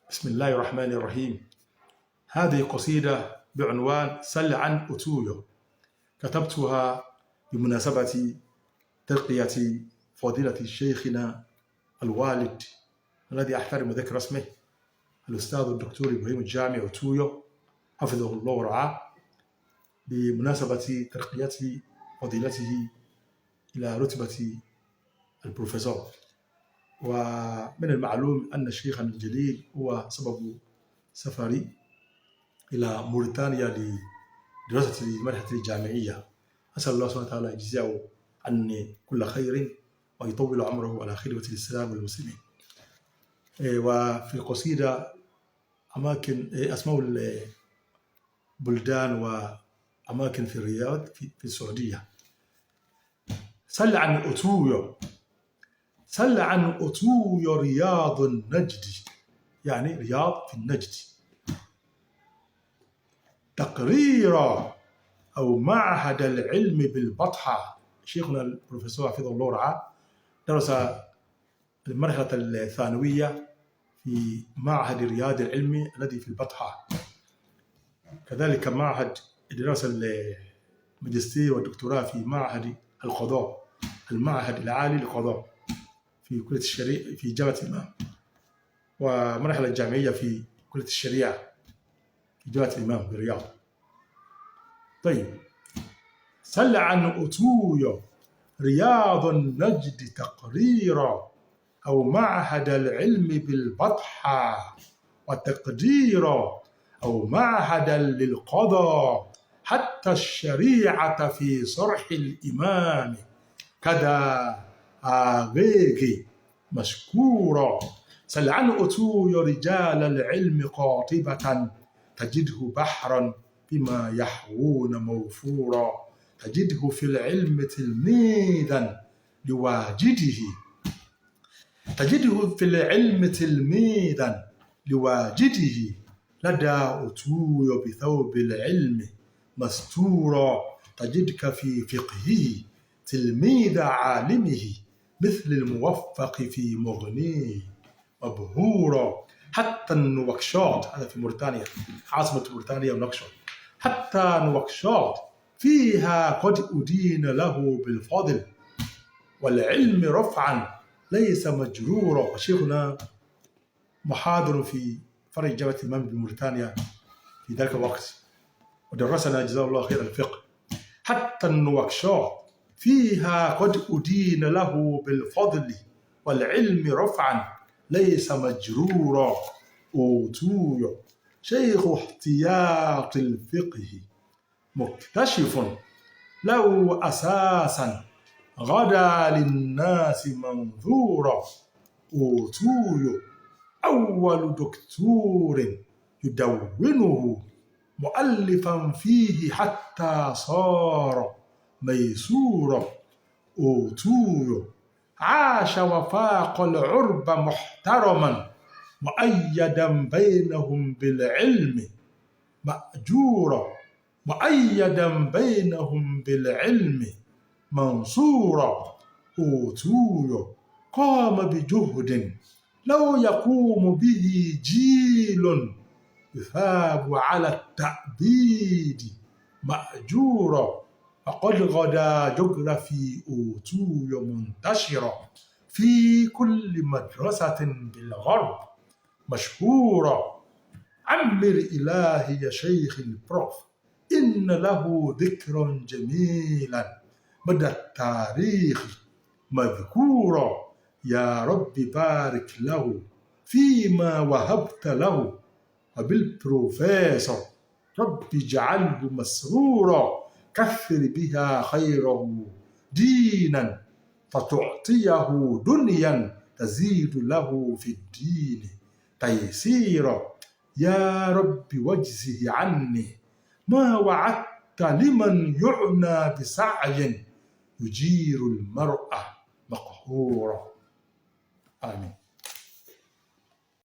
بسم الله الرحمن الرحيم. هذه قصيدة بعنوان سل عن أتويو، كتبتها بمناسبة ترقية فضيلة شيخنا الوالد الذي أحترم ذكر اسمه، الأستاذ الدكتور إبراهيم الجامع أتويو حفظه الله ورعاه، بمناسبة ترقية فضيلته إلى رتبة البروفيسور. ومن المعلوم أن شيخنا الجليل هو سبب سفري إلى موريتانيا لدراسة المنحة الجامعية. أسأل الله سبحانه وتعالى يجزيه عني كل خير ويطول عمره على خدمة الإسلام والمسلمين. وفي القصيدة أماكن أسماء البلدان وأماكن في الرياض في السعودية. سل عن أتويو، سل عن أتويو رياض النجد، يعني رياض في النجد. تقريرا أو معهد العلم بالبطحة. شيخنا البروفيسور حفظه الله ورعاه درس المرحلة الثانوية في معهد الرياض العلمي الذي في البطحة، كذلك معهد دراسة الماجستير والدكتوراه في معهد القضاء، المعهد العالي للقضاء في كلية الشريعة في جامعة الإمام، ومرحلة الجامعية في كلية الشريعة في جامعة الإمام بالرياض. طيب، سل عن أتويو رياض النجد تقريرا أو معهد العلم بالبطحة، وتقديرا أو معهدا للقضاء، حتى الشريعة في صرح الإمام كذا آغيغي مشكورا. سل عن أتويو رجال العلم قاطبة، تجده بحرا بما يحوون موفورا، تجده في العلم تلميذا لواجده، تجده في العلم تلميذا لواجده، لدى أتويو بثوب العلم مستورا، تجدك في فقهه تلميذ عالمه، مثل الموفق في مغنيه مبهورا. حتى النواكشوط، هذا في موريتانيا، عاصمة موريتانيا ونواكشوط، حتى نواكشوط فيها قد أدين له بالفضل والعلم رفعا ليس مجرورا. وشيخنا محاضر في فرع جامعة الإمام بموريتانيا في ذلك الوقت، ودرسنا جزاه الله خير الفقه. حتى النواكشوط فيها قد أدين له بالفضل والعلم رفعا ليس مجرورا. أتويو شيخ احتياط الفقه مكتشف له أساسا غدا للناس منظورا. أتويو أول دكتور يدونه مؤلفا فيه حتى صار ميسورا. أتويو عاش وفاق العرب محترما، مؤيدا بينهم بالعلم مأجورا، مؤيدا بينهم بالعلم منصورا. أتويو قام بجهد لو يقوم به جيل، يثاب على التأبيد مأجورا. فقد غدا جغرافي أتويو منتشرا في كل مدرسة بالغرب مشهورا. عمر إلهي يا شيخ البروف، إن له ذكرا جميلا مدى التاريخ مذكورا. يا رب بارك له فيما وهبت له، وبالبروفيسور رب اجعله مسرورا. كثر بها خيره دينا، فتعطيه دنيا تزيد له في الدين تيسيرا. يا رب واجزه عني ما وعدت لمن يعنى بسعي يجير المرء مقهورا. آمين.